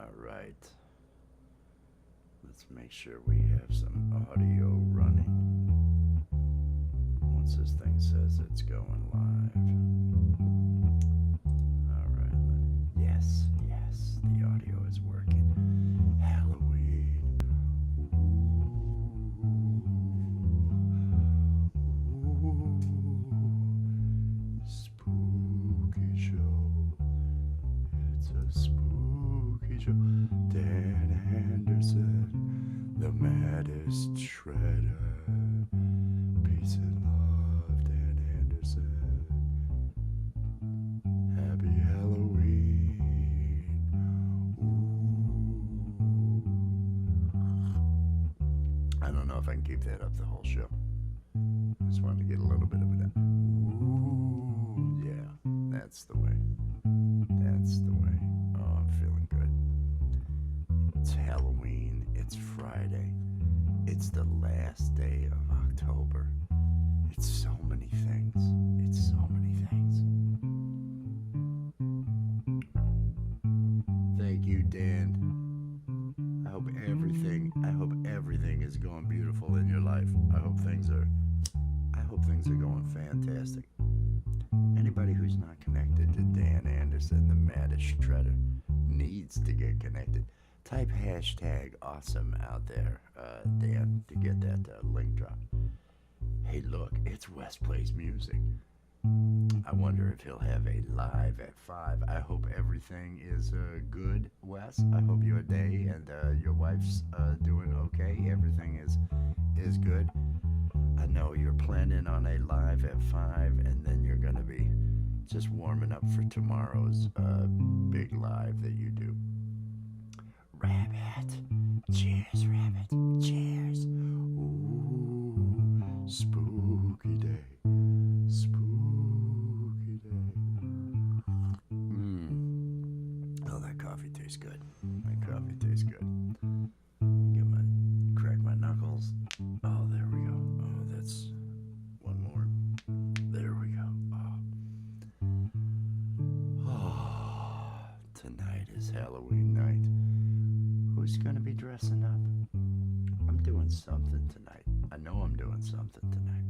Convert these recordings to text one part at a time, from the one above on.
All right. Let's make sure we have some audio running. Once this thing says it's going live. All right. Yes, yes, the audio is working. Halloween. Ooh. Spooky show. It's a spooky show. Dan Anderson, the maddest shredder. Peace and love, Dan Anderson. Happy Halloween. Ooh. I don't know if I can keep that up the whole show. Just wanted to get a little bit of it up. Ooh, yeah, that's the way. That's the way. Oh, I'm feeling good. It's Halloween. It's Friday. It's the last day of October. It's so many things. It's so many things. Thank you, Dan. I hope everything is going beautiful in your life. I hope things are going fantastic. Anybody who's not connected to Dan Anderson, the maddest shredder, needs to get connected. Type hashtag awesome out there, Dan, to get that link drop. Hey, look, it's Wes Plays Music. I wonder if he'll have a live at 5. I hope everything is good, Wes. I hope your day and your wife's doing okay. Everything is good. I know you're planning on a live at 5, and then you're going to be just warming up for tomorrow's big live that you do. Rabbit. Cheers, Rabbit. Cheers. Ooh, spooky day. Spooky day. Oh, that coffee tastes good. That coffee tastes good. Crack my knuckles. Oh, there we go. Oh, that's one more. There we go. Oh, tonight is Halloween night. Who's gonna be dressing up? I'm doing something tonight. I know I'm doing something tonight.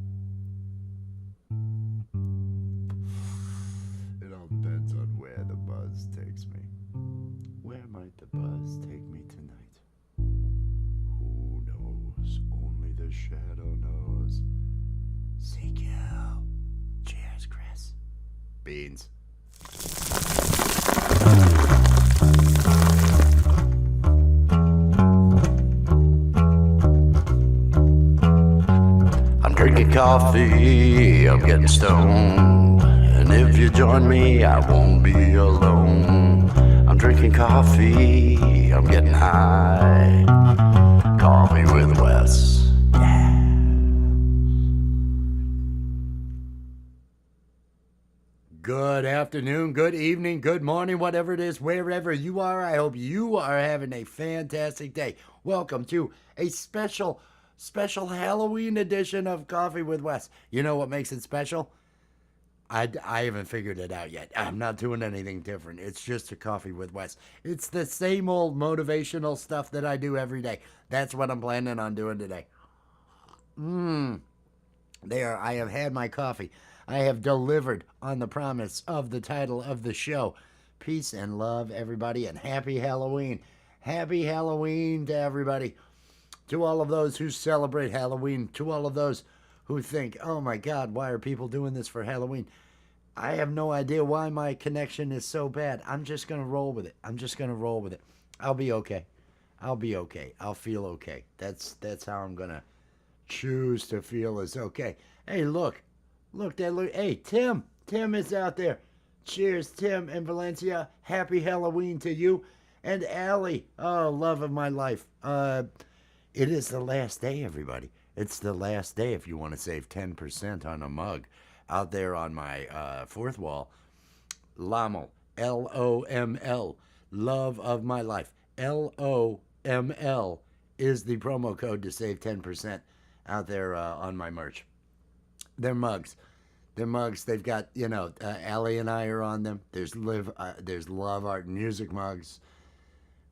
It all depends on where the buzz takes me. Where might the buzz take me tonight? Who knows? Only the shadow knows. CQ. Cheers, Chris. Beans. I'm drinking coffee, I'm getting stoned. And if you join me, I won't be alone. I'm drinking coffee, I'm getting high. Coffee with Wes. Yeah. Good afternoon, good evening, good morning, whatever it is, wherever you are. I hope you are having a fantastic day. Welcome to a special Halloween edition of Coffee with Wes. You know what makes it special? I haven't figured it out yet. I'm not doing anything different. It's just a Coffee with Wes. It's the same old motivational stuff that I do every day. That's what I'm planning on doing today. There, I have had my coffee. I have delivered on the promise of the title of the show. Peace and love, everybody, and happy Halloween. Happy Halloween to everybody. To all of those who celebrate Halloween, to all of those who think, oh my God, why are people doing this for Halloween? I have no idea why my connection is so bad. I'm just going to roll with it. I'll be okay. I'll feel okay. That's how I'm going to choose to feel is okay. Hey, look. Hey, Tim is out there. Cheers, Tim in Valencia. Happy Halloween to you. And Allie, oh, love of my life. It is the last day, everybody. It's the last day if you want to save 10% on a mug. Out there on my fourth wall, LOML, L-O-M-L, love of my life. L-O-M-L is the promo code to save 10% out there on my merch. They're mugs. They've got, Allie and I are on them. There's Love Art and Music mugs.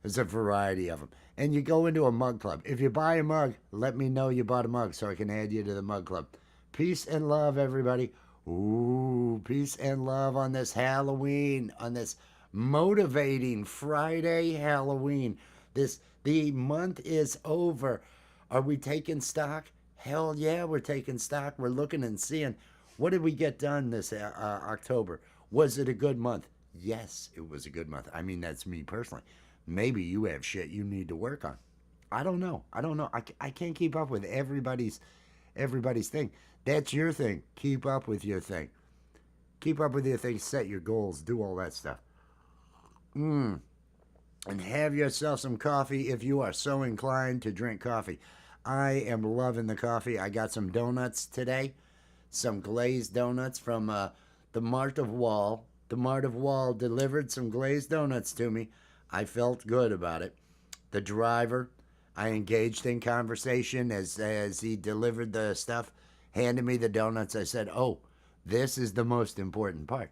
There's a variety of them. And you go into a mug club. If you buy a mug, let me know you bought a mug so I can add you to the mug club. Peace and love, everybody. Ooh, peace and love on this Halloween, on this motivating Friday Halloween. The month is over. Are we taking stock? Hell yeah, we're taking stock. We're looking and seeing what did we get done this October. Was it a good month? Yes, it was a good month. I mean, that's me personally. Maybe you have shit you need to work on. I don't know. I can't keep up with everybody's thing. That's your thing. Keep up with your thing. Keep up with your thing. Set your goals. Do all that stuff. And have yourself some coffee if you are so inclined to drink coffee. I am loving the coffee. I got some donuts today, some glazed donuts from the Mart of Wall. The Mart of Wall delivered some glazed donuts to me. I felt good about it. The driver, I engaged in conversation as he delivered the stuff, handed me the donuts. I said, "Oh, this is the most important part."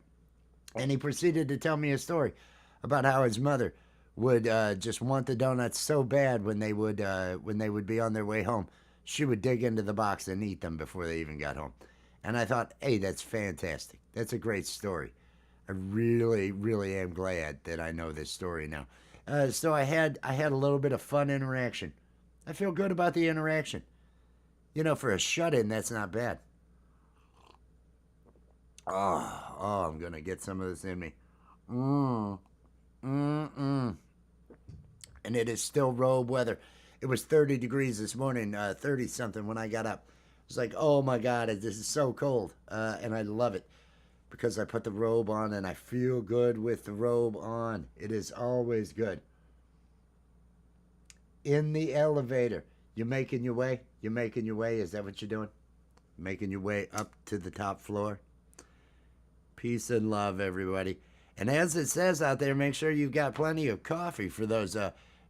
And he proceeded to tell me a story about how his mother would just want the donuts so bad when they would be on their way home, she would dig into the box and eat them before they even got home. And I thought, hey, that's fantastic. That's a great story. I really, really am glad that I know this story now. So I had a little bit of fun interaction. I feel good about the interaction. You know, for a shut-in, that's not bad. Oh, I'm gonna get some of this in me. Mmm. Mm-mm. And it is still robe weather. It was 30 degrees this morning, 30 something when I got up. It's like, oh my God, this is so cold. And I love it because I put the robe on and I feel good with the robe on. It is always good. In the elevator, you're making your way? You're making your way? Is that what you're doing? Making your way up to the top floor? Peace and love, everybody. And as it says out there, make sure you've got plenty of coffee for those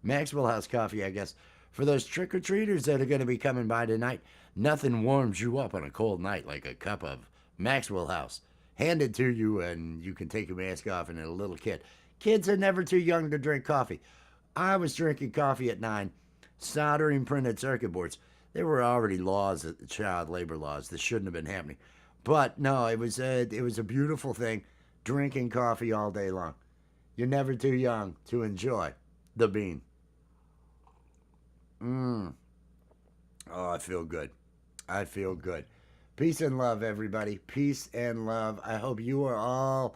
Maxwell House coffee, I guess. For those trick-or-treaters that are going to be coming by tonight, nothing warms you up on a cold night like a cup of Maxwell House. Handed to you and you can take your mask off and a little kid. Kids are never too young to drink coffee. I was drinking coffee at 9, soldering printed circuit boards. There were already laws, child labor laws. This shouldn't have been happening. But no, it was a beautiful thing, drinking coffee all day long. You're never too young to enjoy the bean. Oh, I feel good. I feel good. Peace and love, everybody. Peace and love. I hope you are all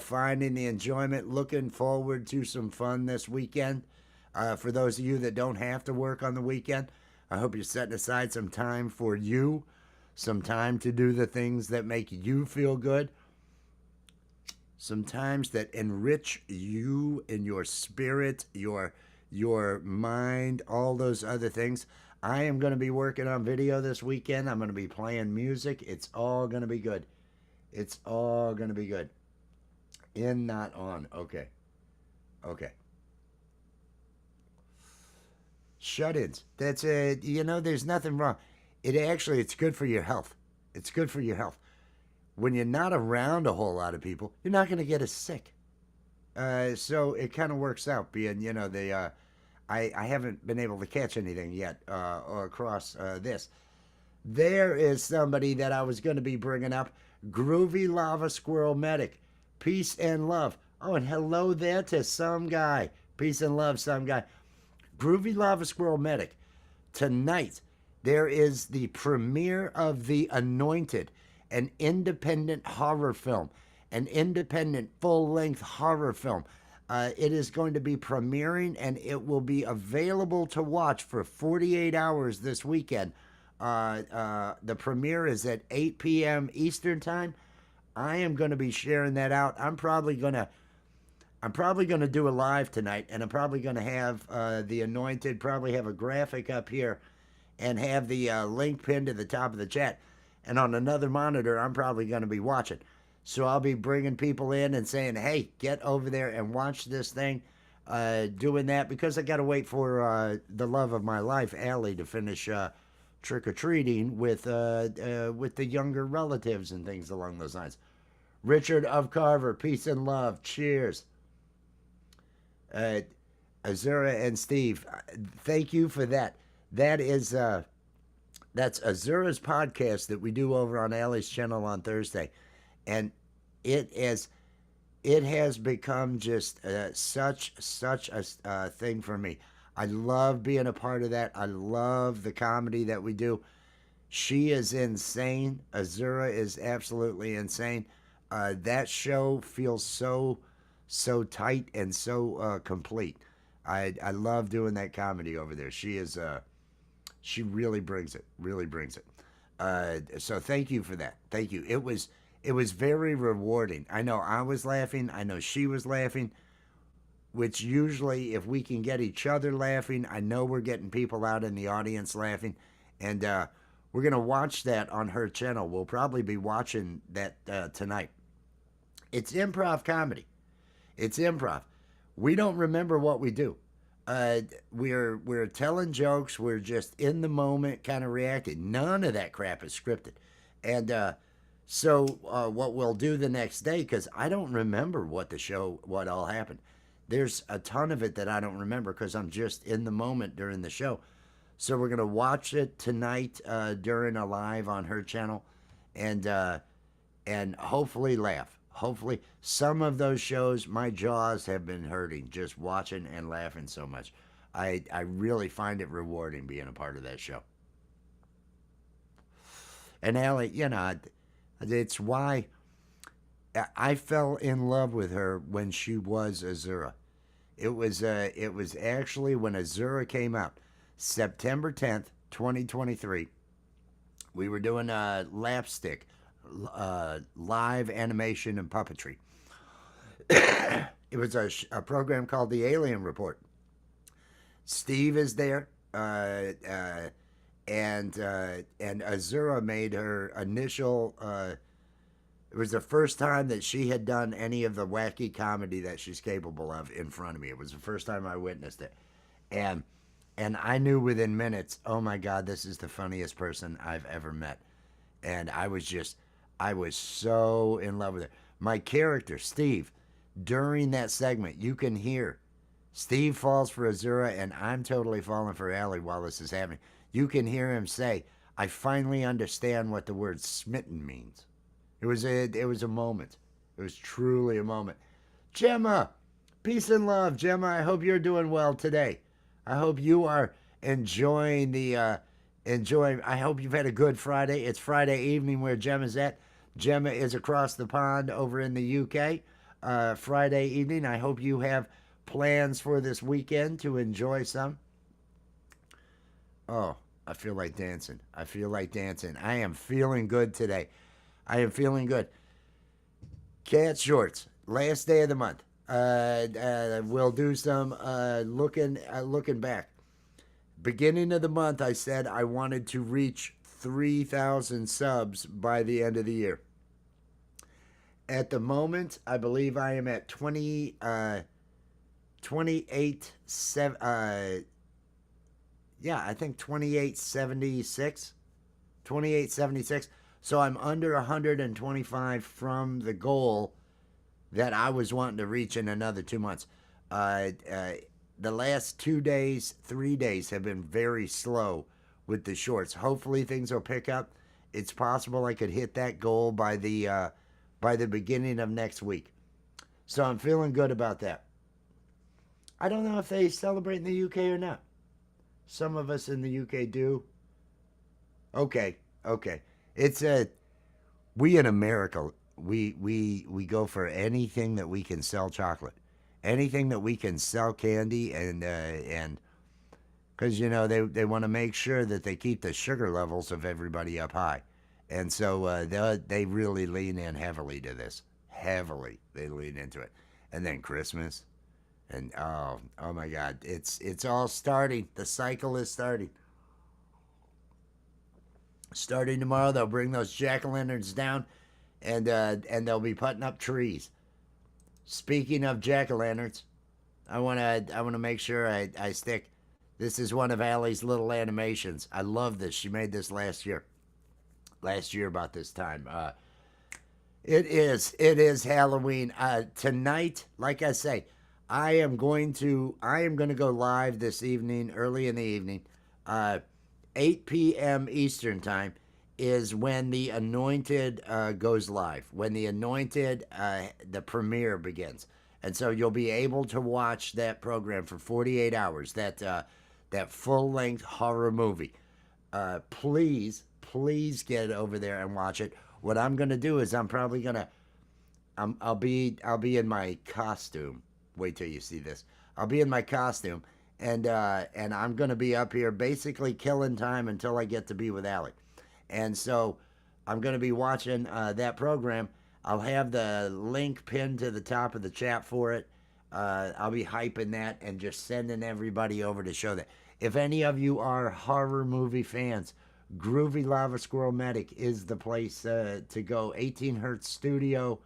finding the enjoyment, looking forward to some fun this weekend. For those of you that don't have to work on the weekend, I hope you're setting aside some time for you, some time to do the things that make you feel good, some times that enrich you in your spirit, your mind, all those other things. I am going to be working on video this weekend. I'm going to be playing music. It's all going to be good. It's all going to be good. In, not on. Okay. Okay. Shut-ins. That's it. You know, there's nothing wrong. It's good for your health. It's good for your health. When you're not around a whole lot of people, you're not going to get as sick. So it kind of works out being, you know, I haven't been able to catch anything yet or across this. There is somebody that I was going to be bringing up, Groovy Lava Squirrel Medic. Peace and love. Oh, and hello there to some guy. Peace and love, some guy. Groovy Lava Squirrel Medic. Tonight, there is the premiere of The Anointed, an independent horror film, an independent full-length horror film. It is going to be premiering and it will be available to watch for 48 hours this weekend. The premiere is at 8 p.m. Eastern Time. I am going to be sharing that out. I'm probably going to do a live tonight, and I'm probably going to have The Anointed, probably have a graphic up here and have the link pinned to the top of the chat. And on another monitor, I'm probably going to be watching. So I'll be bringing people in and saying, hey, get over there and watch this thing. Doing that because I got to wait for the love of my life, Allie, to finish trick-or-treating with the younger relatives and things along those lines. Richard of Carver, peace and love. Cheers. Azura and Steve, thank you for that. That is that's Azura's podcast that we do over on Allie's channel on Thursday, and it is it has become just such a thing for me. I love being a part of that. I love the comedy that we do. She is insane. Azura is absolutely insane. That show feels so tight and so complete. I love doing that comedy over there. She really brings it. Really brings it. So thank you for that. Thank you. It was very rewarding. I know I was laughing. I know she was laughing. Which usually, if we can get each other laughing, I know we're getting people out in the audience laughing, and we're gonna watch that on her channel. We'll probably be watching that tonight. It's improv comedy. It's improv. We don't remember what we do. We're telling jokes. We're just in the moment, kind of reacting. None of that crap is scripted. And so what we'll do the next day, because I don't remember what all happened. There's a ton of it that I don't remember because I'm just in the moment during the show. So we're gonna watch it tonight during a live on her channel, and hopefully laugh. Hopefully, some of those shows, my jaws have been hurting just watching and laughing so much. I really find it rewarding being a part of that show. And Allie, it's why I fell in love with her when she was Azura. It was actually when Azura came out, September 10th, 2023. We were doing a Lapstick, live animation and puppetry. It was a program called The Alien Report. Steve is there, and Azura made her initial. It was the first time that she had done any of the wacky comedy that she's capable of in front of me. It was the first time I witnessed it, and I knew within minutes, oh my God, this is the funniest person I've ever met, and I was so in love with her. My character, Steve, during that segment, you can hear Steve falls for Azura, and I'm totally falling for Allie while this is happening. You can hear him say, I finally understand what the word smitten means. It was a moment. It was truly a moment. Gemma, peace and love. Gemma, I hope you're doing well today. I hope you are enjoying I hope you've had a good Friday. It's Friday evening where Gemma's at. Gemma is across the pond over in the UK. Friday evening. I hope you have plans for this weekend to enjoy some. Oh, I feel like dancing. I am feeling good today. I am feeling good. Cat Shorts, last day of the month. We'll do some looking back. Beginning of the month, I said I wanted to reach 3,000 subs by the end of the year. At the moment, I believe I am at 28, I think 2876. 2876. So I'm under 125 from the goal that I was wanting to reach in another 2 months. The last 2 days, 3 days have been very slow with the shorts. Hopefully things will pick up. It's possible I could hit that goal by the beginning of next week. So I'm feeling good about that. I don't know if they celebrate in the UK or not. Some of us in the UK do. Okay. It's we in America, we go for anything that we can sell chocolate, anything that we can sell candy, and because they want to make sure that they keep the sugar levels of everybody up high, and so they really lean in heavily to this. Heavily, they lean into it, and then Christmas, and oh my God, it's all starting. The cycle is starting. Starting tomorrow, they'll bring those jack-o'-lanterns down, and they'll be putting up trees. Speaking of jack-o'-lanterns, I wanna make sure I stick. This is one of Allie's little animations. I love this. She made this last year. Last year about this time. It is Halloween tonight. Like I say, I am going to go live this evening, early in the evening. Uh, 8 p.m. Eastern time is when the Anointed goes live. When the Anointed, the premiere begins, and so you'll be able to watch that program for 48 hours. That full length horror movie. Please get over there and watch it. What I'm gonna do is I'm probably gonna I'll be in my costume. Wait till you see this. I'll be in my costume, and I'm gonna be up here basically killing time until I get to be with Allie. And so I'm gonna be watching that program. I'll have the link pinned to the top of the chat for it. I'll be hyping that and just sending everybody over to show that. If any of you are horror movie fans, Groovy Lava Squirrel Medic is the place to go. 18 Hertz Studio.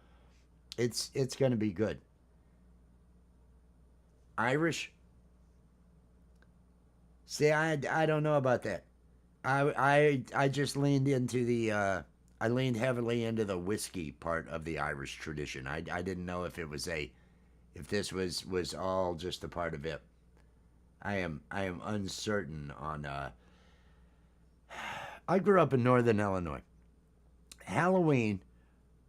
It's going to be good. Irish? See, I don't know about that. I just leaned into the I leaned heavily into the whiskey part of the Irish tradition. I didn't know if it was a if this was all just a part of it. I am uncertain on I grew up in northern Illinois. Halloween,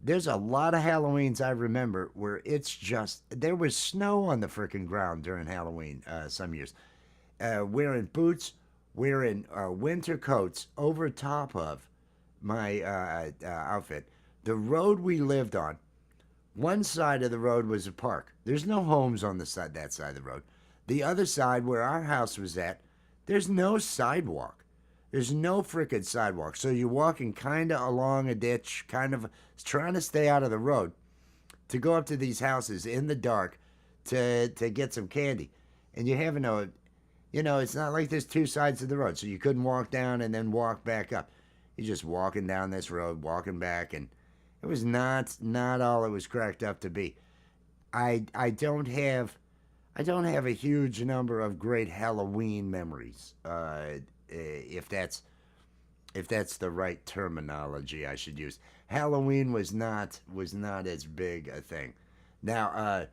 there's a lot of Halloweens I remember where it's just there was snow on the freaking ground during Halloween some years. Wearing boots, wearing winter coats over top of my outfit. The road we lived on, one side of the road was a park. There's no homes on that side of the road. The other side, where our house was at, there's no sidewalk. There's no frickin' sidewalk. So you're walking kind of along a ditch, kind of trying to stay out of the road to go up to these houses in the dark to get some candy. And you have no, it's not like there's two sides of the road. So you couldn't walk down and then walk back up. You're just walking down this road, walking back, and it was not all it was cracked up to be. I don't have a huge number of great Halloween memories. If that's the right terminology I should use. Halloween was not as big a thing. Now,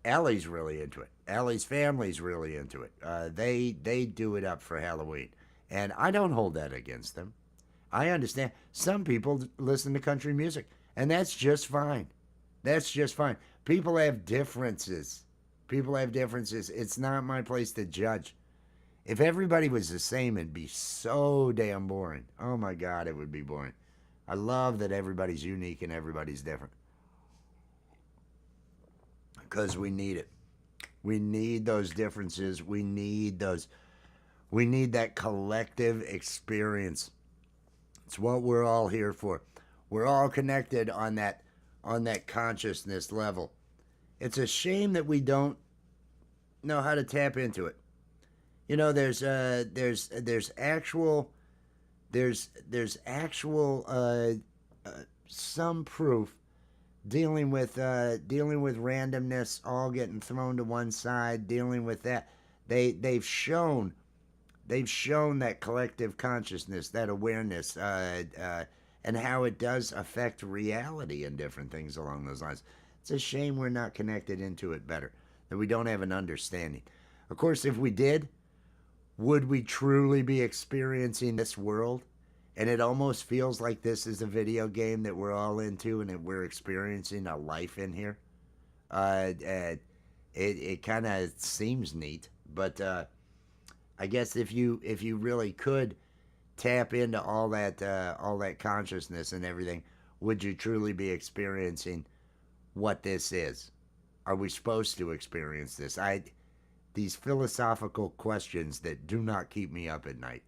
Allie's really into it. Allie's family's really into it. They do it up for Halloween, and I don't hold that against them. I understand some people listen to country music, and that's just fine. That's just fine. People have differences. People have differences. It's not my place to judge. If everybody was the same, it'd be so damn boring. Oh my God, it would be boring. I love that everybody's unique and everybody's different. Because we need it. We need those differences. We need that collective experience. It's what we're all here for. We're all connected on that consciousness level. It's a shame that we don't know how to tap into it. There's actual some proof dealing with randomness, all getting thrown to one side, dealing with that. They've shown that collective consciousness, that awareness, and how it does affect reality and different things along those lines. It's a shame we're not connected into it better, that we don't have an understanding. Of course, if we did, would we truly be experiencing this world? And it almost feels like this is a video game that we're all into and that we're experiencing a life in here. It kind of seems neat, but I guess if you really could tap into all that consciousness and everything, would you truly be experiencing what this is? Are we supposed to experience this? These philosophical questions that do not keep me up at night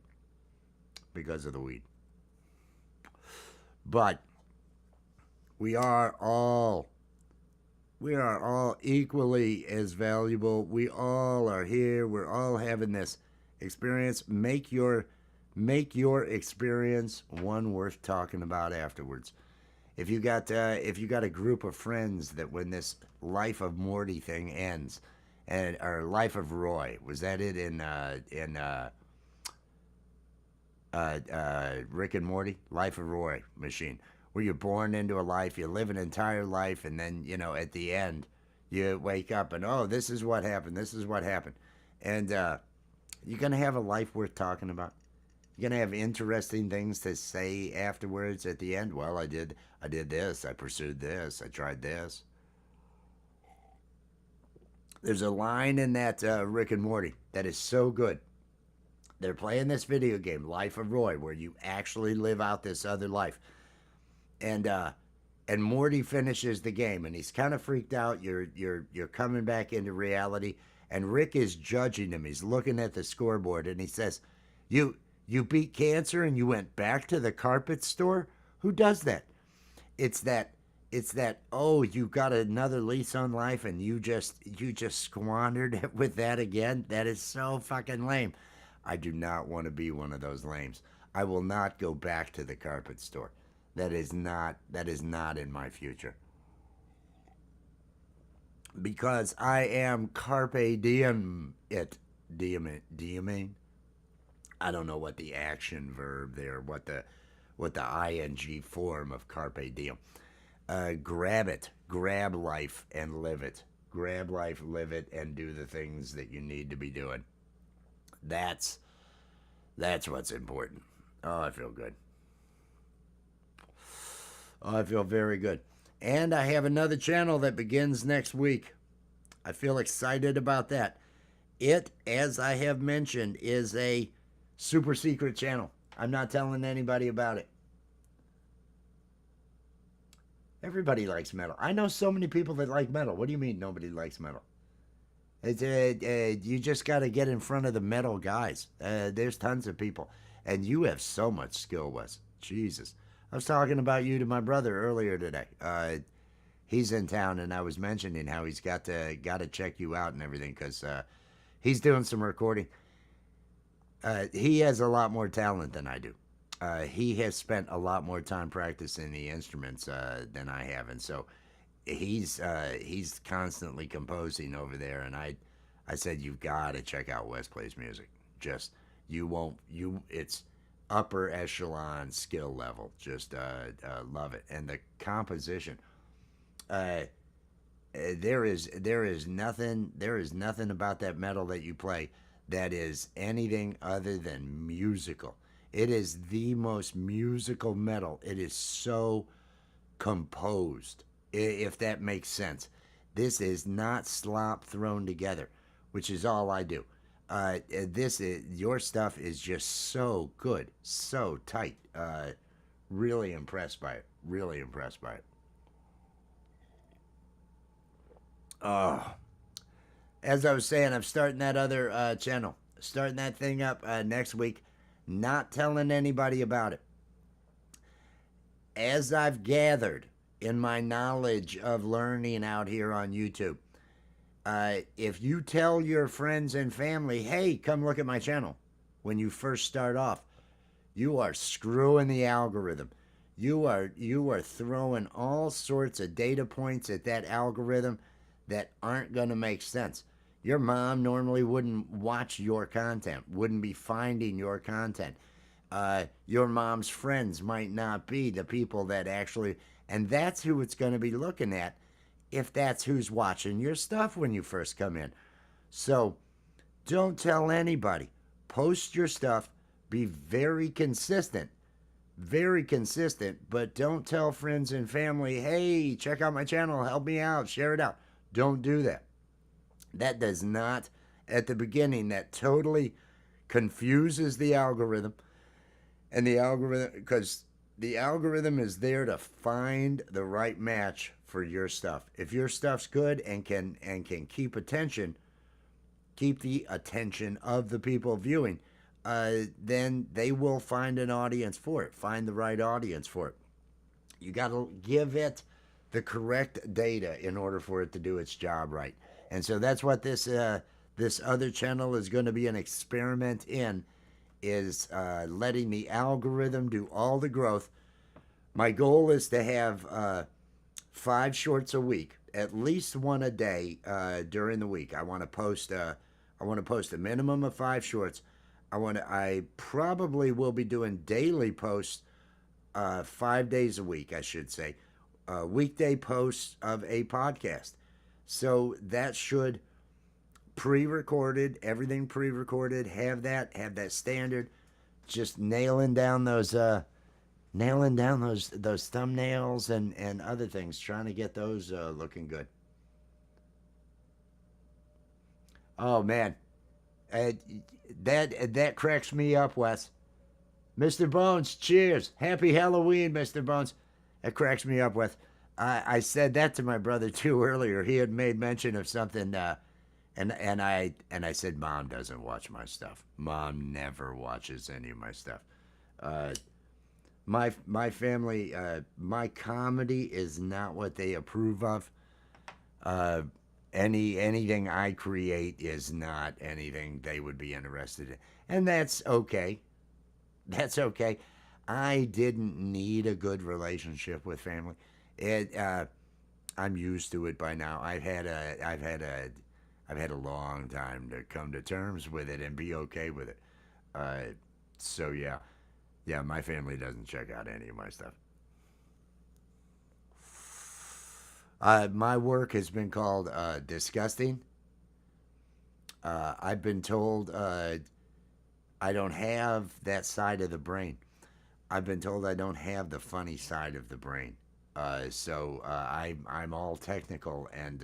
because of the weed. But we are all equally as valuable. We all are here. We're all having this experience. Make your experience one worth talking about afterwards. If you got a group of friends that when this Life of Morty thing ends, or Life of Roy, was that it in Rick and Morty? Life of Roy machine, where you're born into a life, you live an entire life, and then at the end You wake up and, oh, this is what happened. This is what happened. And you're going to have a life worth talking about. You're going to have interesting things to say afterwards at the end. Well, I did this. I pursued this. I tried this. There's a line in that Rick and Morty that is so good. They're playing this video game, Life of Roy, where you actually live out this other life. And Morty finishes the game, and he's kind of freaked out. You're coming back into reality, and Rick is judging him. He's looking at the scoreboard, and he says, "You beat cancer, and you went back to the carpet store. Who does that? It's that oh, you got another lease on life, and you just squandered it with that again. That is so fucking lame. I do not want to be one of those lames. I will not go back to the carpet store. That is not in my future. Because I am carpe diem it. Diem. I don't know what the action verb there, what the ing form of carpe diem. Grab it, grab life and live it. Grab life, live it, and do the things that you need to be doing. That's what's important. Oh, I feel good. Oh, I feel very good. And I have another channel that begins next week. I feel excited about that. It, as I have mentioned, is a super secret channel. I'm not telling anybody about it. Everybody likes metal. I know so many people that like metal. What do you mean nobody likes metal? You just got to get in front of the metal guys. There's tons of people. And you have so much skill, Wes. Jesus. I was talking about you to my brother earlier today. He's in town, and I was mentioning how he's got to check you out and everything because he's doing some recording. He has a lot more talent than I do. He has spent a lot more time practicing the instruments than I have, and so he's constantly composing over there. And I said, you've got to check out Wes Plays Music. Just it's upper echelon skill level. Just love it. And the composition, there is nothing about that metal that you play that is anything other than musical. It is the most musical metal. It is so composed, if that makes sense. This is not slop thrown together, which is all I do. Your stuff is just so good, so tight. Really impressed by it. Really impressed by it. Oh, as I was saying, I'm starting that other channel, starting that thing up next week. Not telling anybody about it. As I've gathered in my knowledge of learning out here on YouTube, if you tell your friends and family, hey, come look at my channel, when you first start off, you are screwing the algorithm. You are throwing all sorts of data points at that algorithm that aren't going to make sense. Your mom normally wouldn't watch your content, wouldn't be finding your content. Your mom's friends might not be the people that actually, and that's who it's going to be looking at if that's who's watching your stuff when you first come in. So don't tell anybody. Post your stuff. Be very consistent, but don't tell friends and family, hey, check out my channel, help me out, share it out. Don't do that. That does not, at the beginning, that totally confuses the algorithm. And the algorithm, because the algorithm is there to find the right match for your stuff. If your stuff's good and can keep the attention of the people viewing, then they will find an audience for it, find the right audience for it. You got to give it the correct data in order for it to do its job right. And so that's what this other channel is going to be an experiment in, is letting the algorithm do all the growth. My goal is to have 5 shorts a week, at least one a day during the week. I want to post a minimum of 5 shorts. I probably will be doing daily posts 5 days a week, I should say. Weekday posts of a podcast. So that should pre-recorded, everything pre-recorded, have that standard. Just nailing down those thumbnails and other things, trying to get those looking good. Oh man, uh, that cracks me up, Wes. Mr. Bones, cheers. Happy Halloween, Mr. Bones. That cracks me up, Wes. I said that to my brother too earlier. He had made mention of something, and I said, Mom doesn't watch my stuff. Mom never watches any of my stuff. Uh, my family, my comedy is not what they approve of. Uh, anything I create is not anything they would be interested in, and that's okay. That's okay. I didn't need a good relationship with family. It I'm used to it by now. I've had a long time to come to terms with it and be okay with it. Uh, so yeah, my family doesn't check out any of my stuff. My work has been called disgusting. I've been told I don't have that side of the brain. I've been told I don't have the funny side of the brain. I'm all technical, and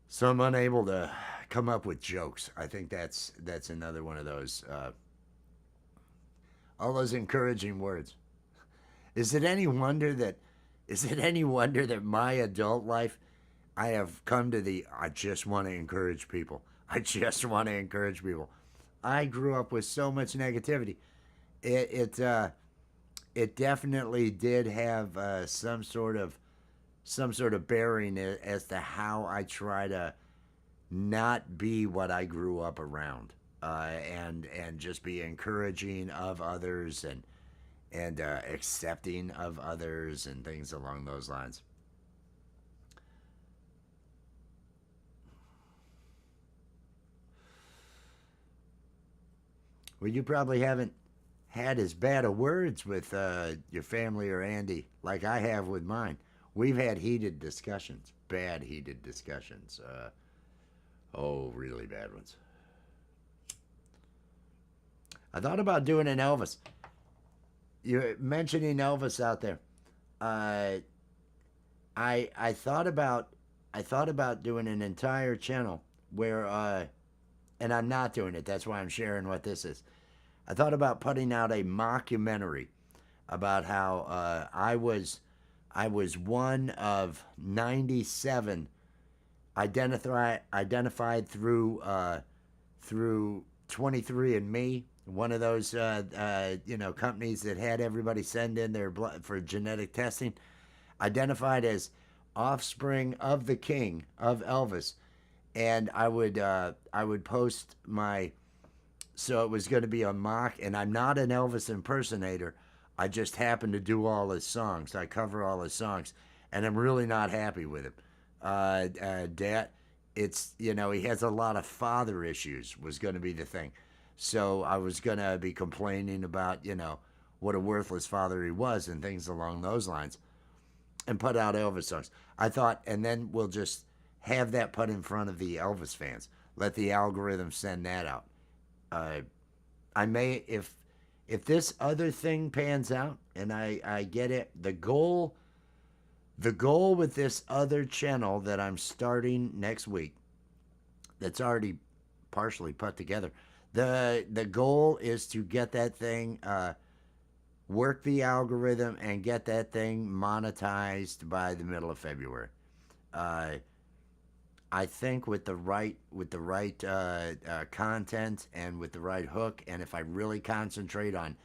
so I'm unable to come up with jokes. I think that's another one of those all those encouraging words. Is it any wonder that is it any wonder that my adult life I have come to the I just want to encourage people. I just want to encourage people. I grew up with so much negativity. It it definitely did have some sort of bearing as to how I try to not be what I grew up around, and just be encouraging of others and accepting of others and things along those lines. Well, you probably haven't had as bad of words with your family or Andy like I have with mine. We've had heated discussions, bad heated discussions. Oh, really bad ones. I thought about doing an Elvis. You're mentioning Elvis out there. Uh, I thought about doing an entire channel where and I'm not doing it. That's why I'm sharing what this is. I thought about putting out a mockumentary about how I was one of 97 identified through 23andMe, one of those companies that had everybody send in their blood for genetic testing, identified as offspring of the king of Elvis, and I would post my so it was going to be a mock, and I'm not an Elvis impersonator. I just happen to do all his songs. I cover all his songs, and I'm really not happy with him. Dad, it's he has a lot of father issues. Was going to be the thing, so I was going to be complaining about what a worthless father he was and things along those lines, and put out Elvis songs. I thought, and then we'll just have that put in front of the Elvis fans. Let the algorithm send that out. uh, I may if this other thing pans out and I get it. The goal with this other channel that I'm starting next week, that's already partially put together. The goal is to get that thing, work the algorithm, and get that thing monetized by the middle of February. Uh, I think with the right content and with the right hook, and if I really concentrate on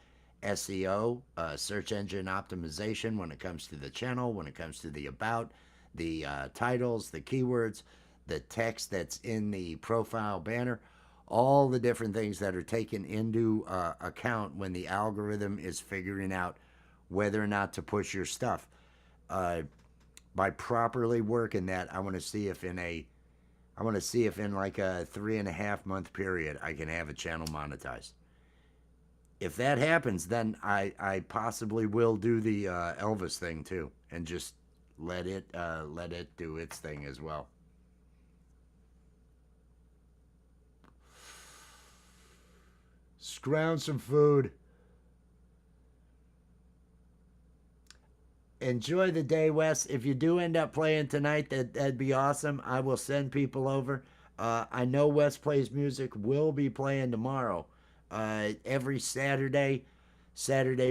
SEO, search engine optimization, when it comes to the channel, when it comes to the about, the titles, the keywords, the text that's in the profile banner, all the different things that are taken into account when the algorithm is figuring out whether or not to push your stuff. Uh, by properly working that, I want to see if in like a 3.5 month period I can have a channel monetized. If that happens, then I possibly will do the Elvis thing too, and just let it do its thing as well. Scrounge some food. Enjoy the day, Wes. If you do end up playing tonight, that'd be awesome. I will send people over. I know Wes Plays Music will be playing tomorrow. Every Saturday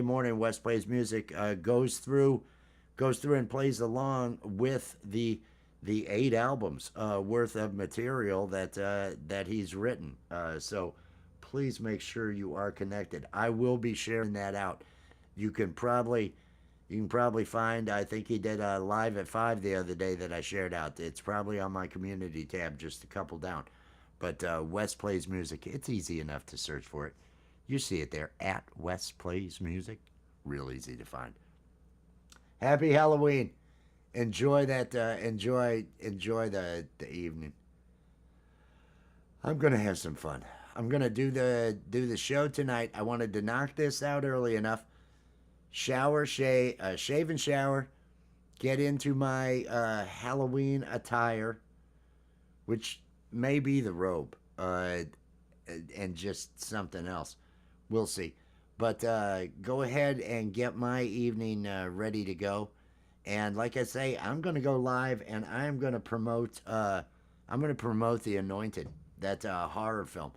morning, Wes Plays Music goes through and plays along with the 8 albums worth of material that he's written. So please make sure you are connected. I will be sharing that out. You can probably find. I think he did a live at 5 the other day that I shared out. It's probably on my community tab, just a couple down. But Wes Plays Music. It's easy enough to search for it. You see it there at Wes Plays Music. Real easy to find. Happy Halloween. Enjoy that. Enjoy the evening. I'm gonna have some fun. I'm gonna do the show tonight. I wanted to knock this out early enough. Shave and shower. Get into my Halloween attire, which may be the robe, and just something else. We'll see. But go ahead and get my evening ready to go. And like I say, I'm gonna go live, and I'm gonna promote. I'm gonna promote The Anointed. That horror film.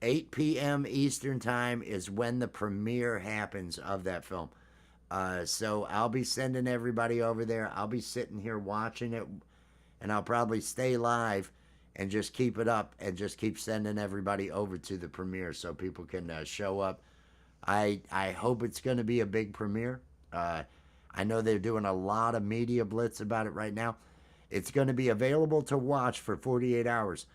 8 p.m. Eastern time is when the premiere happens of that film. So I'll be sending everybody over there. I'll be sitting here watching it, and I'll probably stay live and just keep it up and just keep sending everybody over to the premiere so people can show up. I hope it's going to be a big premiere. I know they're doing a lot of media blitz about it right now. It's going to be available to watch for 48 hours.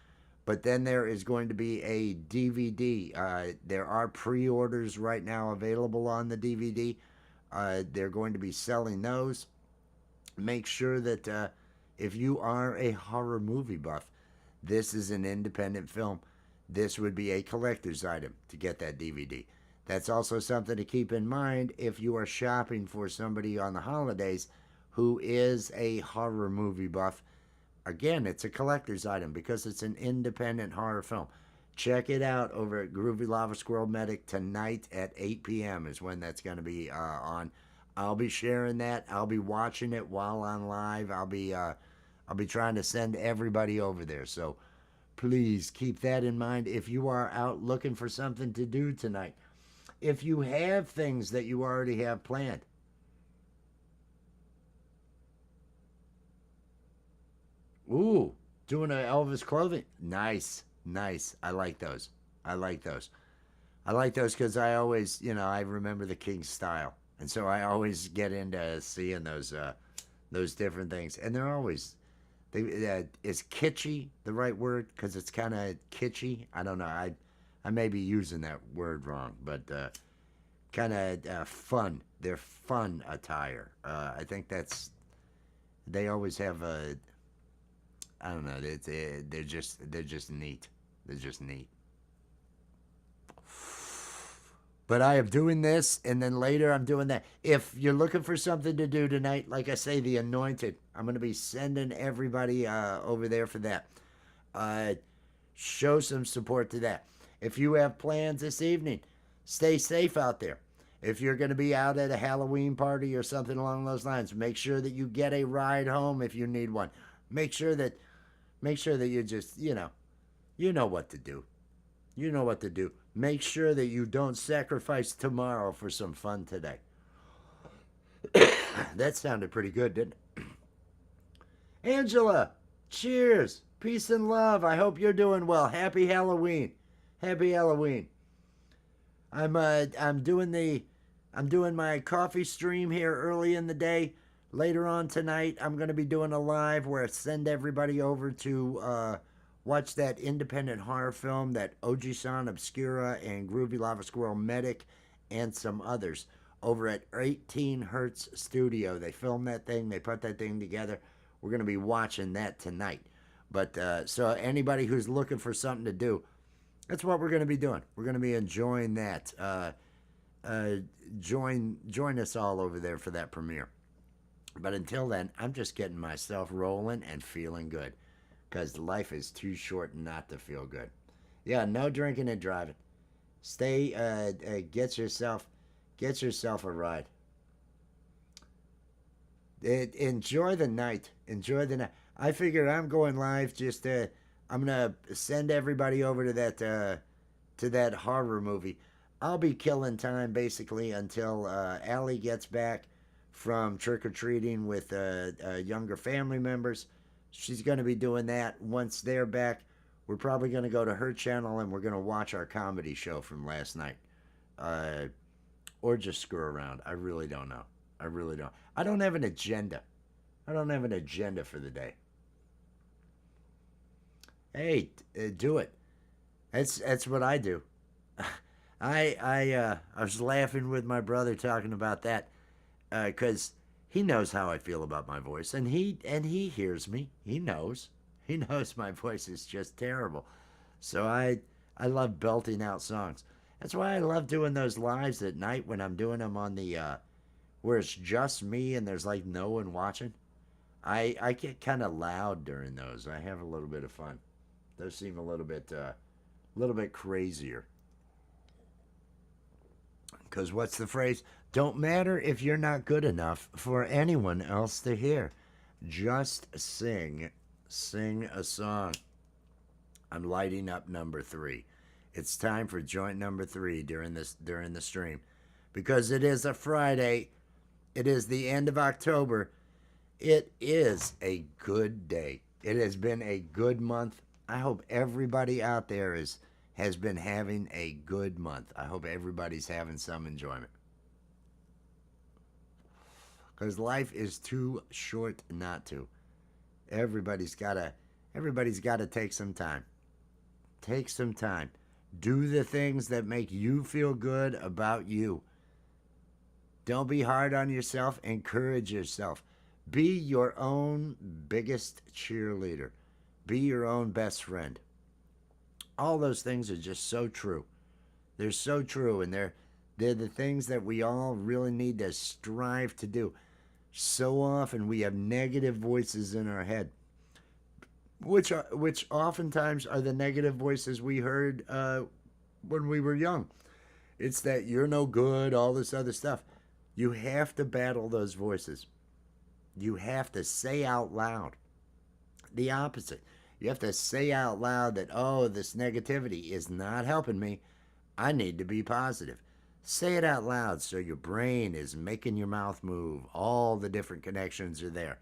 But then there is going to be a DVD. There are pre-orders right now available on the DVD. They're going to be selling those. Make sure that if you are a horror movie buff, this is an independent film. This would be a collector's item to get that DVD. That's also something to keep in mind if you are shopping for somebody on the holidays who is a horror movie buff. Again, it's a collector's item because it's an independent horror film. Check it out over at Groovy Lava Squirrel Medic tonight at 8 p.m. is when that's going to be on. I'll be sharing that. I'll be watching it while on live. I'll be trying to send everybody over there. So please keep that in mind if you are out looking for something to do tonight. If you have things that you already have planned. Ooh, doing a Elvis clothing. Nice, nice. I like those. I like those. I like those because I always, I remember the King's style, and so I always get into seeing those different things, and they're always, is kitschy the right word? Because it's kind of kitschy. I don't know. I may be using that word wrong, but kind of fun. They're fun attire. I think they always have a. I don't know. They're just neat. They're just neat. But I am doing this, and then later I'm doing that. If you're looking for something to do tonight, like I say, The Anointed, I'm going to be sending everybody over there for that. Show some support to that. If you have plans this evening, stay safe out there. If you're going to be out at a Halloween party or something along those lines, make sure that you get a ride home if you need one. Make sure that you just, you know what to do. You know what to do. Make sure that you don't sacrifice tomorrow for some fun today. That sounded pretty good, didn't it? Angela, cheers. Peace and love. I hope you're doing well. Happy Halloween. Happy Halloween. I'm doing my coffee stream here early in the day. Later on tonight, I'm going to be doing a live where I send everybody over to watch that independent horror film that Oji-san Obscura and Groovy Lava Squirrel Medic and some others over at 18 Hertz Studio. They filmed that thing. They put that thing together. We're going to be watching that tonight. But so anybody who's looking for something to do, that's what we're going to be doing. We're going to be enjoying that. Join us all over there for that premiere. But until then, I'm just getting myself rolling and feeling good because life is too short not to feel good. Yeah, no drinking and driving. Stay, get yourself a ride. Enjoy the night. Enjoy the night. I figured I'm going live. I'm gonna send everybody over to that horror movie. I'll be killing time basically until Allie gets back from trick or treating with younger family members. She's going to be doing that. Once they're back, we're probably going to go to her channel and we're going to watch our comedy show from last night. Uh, or just screw around. I really don't know. I really don't. I don't have an agenda. I don't have an agenda for the day. Hey, do it. That's what I do. I was laughing with my brother talking about that because he knows how I feel about my voice, and he hears me. He knows my voice is just terrible. So I love belting out songs. That's why I love doing those lives at night when I'm doing them on the where it's just me and there's like no one watching. I get kind of loud during those. I have a little bit of fun. Those seem a little bit crazier. Because what's the phrase? Don't matter if you're not good enough for anyone else to hear. Just sing a song. I'm lighting up number 3. It's time for joint number 3 during the stream, because it is a Friday. It is the end of October. It is a good day. It has been a good month. I hope everybody out there has been having a good month. I hope everybody's having some enjoyment. Because life is too short not to. Everybody's gotta everybody's gotta take some time. Take some time. Do the things that make you feel good about you. Don't be hard on yourself. Encourage yourself. Be your own biggest cheerleader. Be your own best friend. All those things are just so true. They're so true, and they're the things that we all really need to strive to do. So often we have negative voices in our head, which oftentimes are the negative voices we heard when we were young. It's that you're no good, all this other stuff. You have to battle those voices. You have to say out loud the opposite. You have to say out loud that, oh, this negativity is not helping me. I need to be positive. Say it out loud so your brain is making your mouth move. All the different connections are there.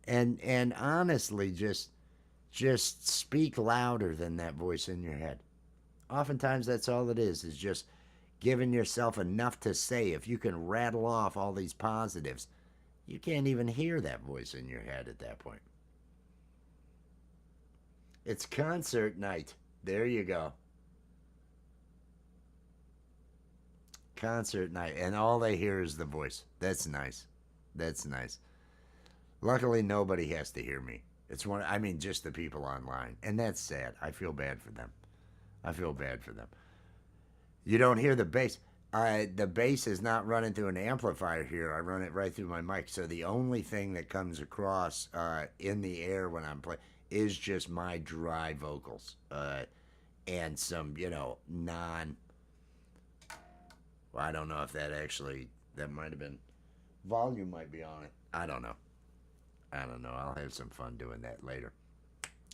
And honestly, just speak louder than that voice in your head. Oftentimes that's all it is just giving yourself enough to say. If you can rattle off all these positives, you can't even hear that voice in your head at that point. It's concert night. There you go. Concert night. And all they hear is the voice. That's nice. That's nice. Luckily, nobody has to hear me. I mean, just the people online. And that's sad. I feel bad for them. I feel bad for them. You don't hear the bass. The bass is not running through an amplifier here. I run it right through my mic. So the only thing that comes across in the air when I'm playing is just my dry vocals and some, non. Well, I don't know if that might have been, volume might be on it. I don't know. I don't know. I'll have some fun doing that later.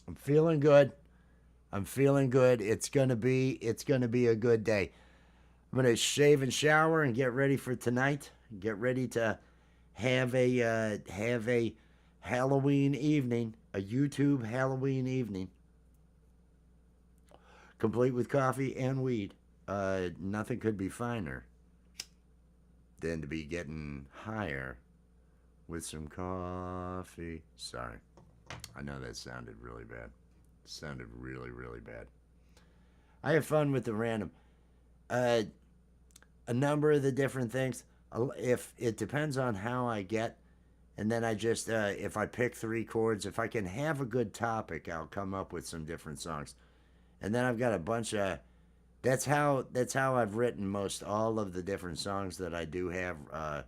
I'm feeling good. I'm feeling good. It's gonna be a good day. I'm gonna shave and shower and get ready for tonight. Get ready to have a Halloween evening, a YouTube Halloween evening, complete with coffee and weed. Nothing could be finer than to be getting higher with some coffee. Sorry, I know that sounded really bad. It sounded really, really bad. I have fun with the random. Uh, a number of the different things. If it depends on how I get, and then I just if I pick 3 chords, if I can have a good topic, I'll come up with some different songs. And then I've got a bunch of. That's how I've written most all of the different songs that I do have.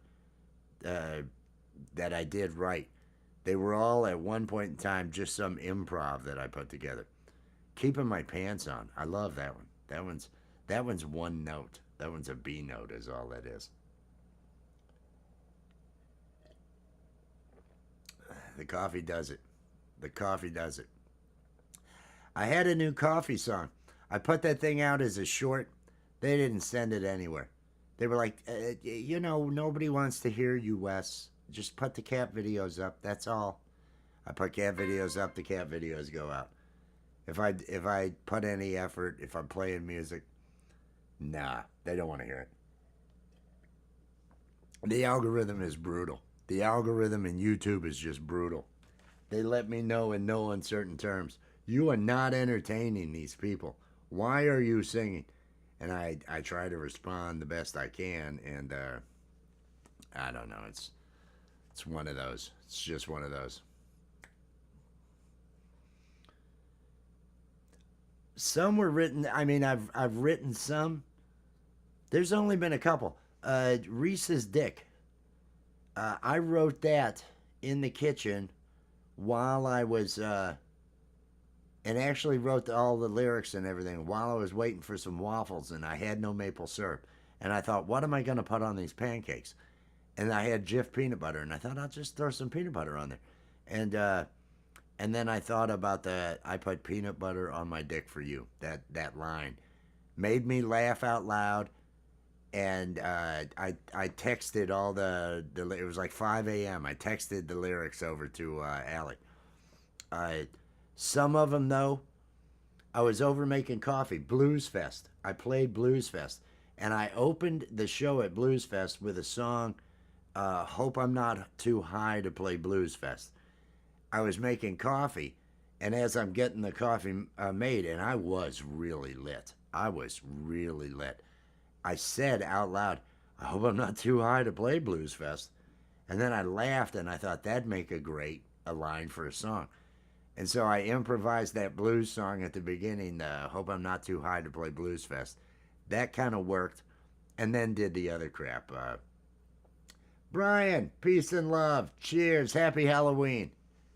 that I did right. They were all at one point in time just some improv that I put together. Keeping my pants on. I love that one. That one's one note. That one's a B note is all that is. The coffee does it. The coffee does it. I had a new coffee song. I put that thing out as a short. They didn't send it anywhere. They were like, nobody wants to hear you, Wes. Just put the cat videos up. That's all. I put cat videos up. The cat videos go out. If I put any effort, if I'm playing music, nah, they don't want to hear it. The algorithm is brutal. The algorithm in YouTube is just brutal. They let me know in no uncertain terms. You are not entertaining these people. Why are you singing? And I try to respond the best I can, and I don't know. It's one of those. It's just one of those. Some were written. I mean, I've written some. There's only been a couple. Reese's Dick. I wrote that in the kitchen while I was, and actually wrote all the lyrics and everything while I was waiting for some waffles, and I had no maple syrup. And I thought, what am I going to put on these pancakes? And I had Jif peanut butter, and I thought I'll just throw some peanut butter on there. And then I thought about I put peanut butter on my dick for you. That line made me laugh out loud. And I texted all it was like 5 a.m. I texted the lyrics over to Allie. Some of them, though, I was over making coffee. Blues Fest. I played Blues Fest. And I opened the show at Blues Fest with a song, Hope I'm Not Too High to Play Blues Fest. I was making coffee, and as I'm getting the coffee made, and I was really lit. I was really lit. I said out loud, I hope I'm not too high to play Blues Fest. And then I laughed, and I thought that'd make a line for a song. And so I improvised that blues song at the beginning, Hope I'm Not Too High to Play Blues Fest. That kind of worked, and then did the other crap. Brian, peace and love. Cheers. Happy Halloween.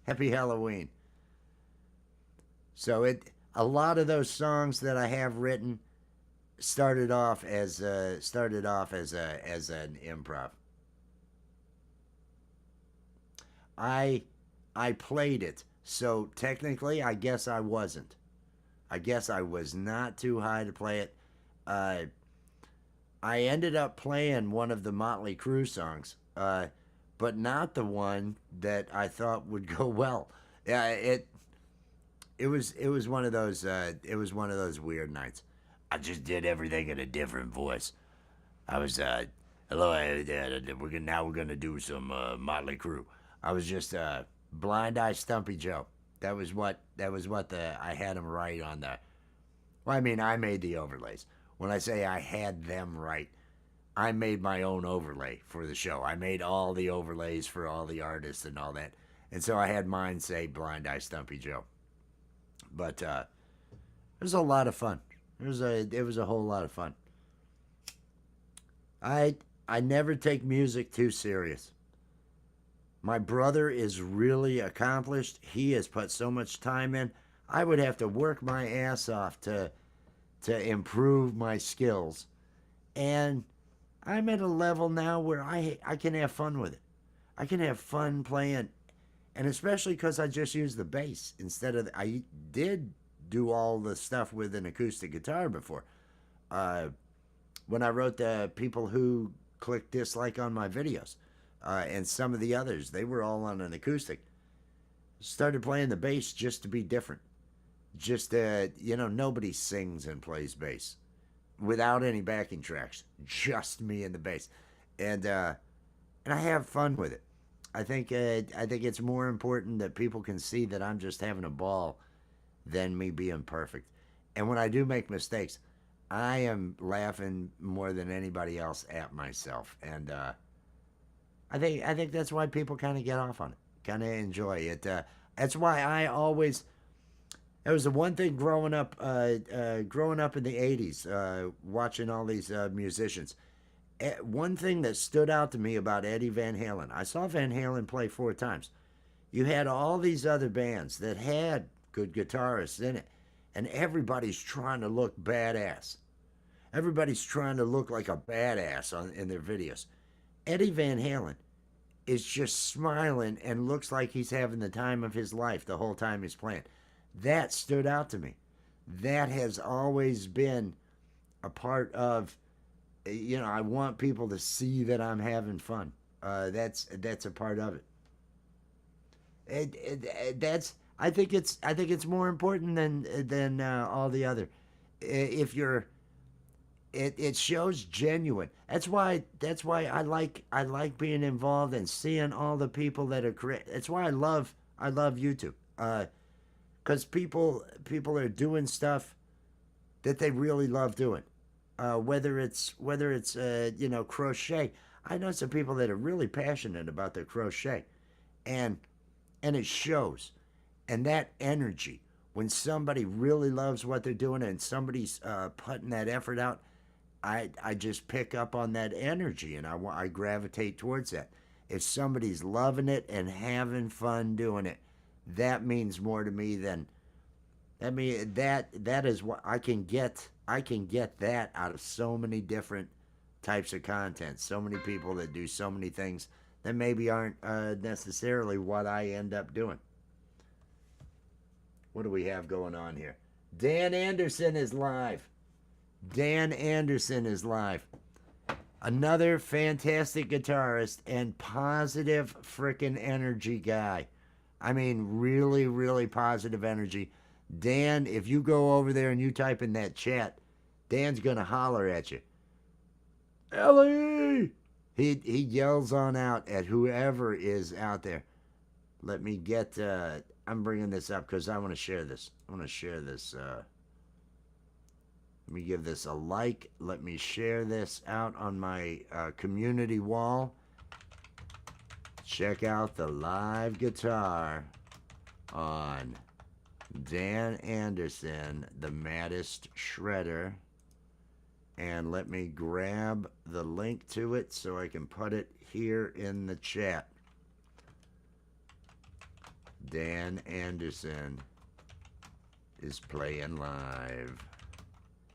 Happy Halloween. So a lot of those songs that I have written started off as an improv. I played it, so technically, I guess I wasn't. I guess I was not too high to play it. I ended up playing one of the Motley Crue songs, but not the one that I thought would go well. It was one of those weird nights. I just did everything in a different voice. I was hello, we're gonna do some Motley Crue. I was just Blind Eye Stumpy Joe. That was what I had him write on the. Well, I mean, I made the overlays. When I say I had them write, I made my own overlay for the show. I made all the overlays for all the artists and all that, and so I had mine say Blind Eye Stumpy Joe. But it was a lot of fun. It was a whole lot of fun. I never take music too serious. My brother is really accomplished. He has put so much time in. I would have to work my ass off to improve my skills. And I'm at a level now where I can have fun with it. I can have fun playing, and especially because I just use the bass instead of I did do all the stuff with an acoustic guitar before. When I wrote the people who clicked dislike on my videos, and some of the others, they were all on an acoustic. Started playing the bass just to be different. Just nobody sings and plays bass without any backing tracks. Just me and the bass, and I have fun with it. I think it's more important that people can see that I'm just having a ball than me being perfect. And when I do make mistakes, I am laughing more than anybody else at myself. And I think that's why people kind of get off on it, kind of enjoy it. That's why I always. That was the one thing growing up in the '80s, watching all these musicians, One thing that stood out to me about Eddie Van Halen, I saw Van Halen play 4 times. You had all these other bands that had good guitarists in it, and everybody's trying to look badass. Everybody's trying to look like a badass in their videos. Eddie Van Halen is just smiling and looks like he's having the time of his life the whole time he's playing. That stood out to me. That has always been a part of, I want people to see that I'm having fun. That's a part of it. That's I think it's more important than all the other. If you're it shows genuine. That's why I like being involved and seeing all the people that are create. That's why I love YouTube. Because people are doing stuff that they really love doing. Whether it's crochet. I know some people that are really passionate about their crochet, and and it shows. And that energy, when somebody really loves what they're doing and somebody's putting that effort out, I just pick up on that energy and I gravitate towards that. If somebody's loving it and having fun doing it, that means more to me than that is what I can get. I can get that out of so many different types of content. So many people that do so many things that maybe aren't necessarily what I end up doing. What do we have going on here? Dan Anderson is live. Dan Anderson is live. Another fantastic guitarist and positive freaking energy guy. I mean, really, really positive energy. Dan, if you go over there and you type in that chat, Dan's going to holler at you. Ellie! He yells on out at whoever is out there. Let me get... I'm bringing this up because I want to share this. I want to share this. Let me give this a like. Let me share this out on my community wall. Check out the live guitar on Dan Anderson, the maddest shredder. And let me grab the link to it so I can put it here in the chat. Dan Anderson is playing live.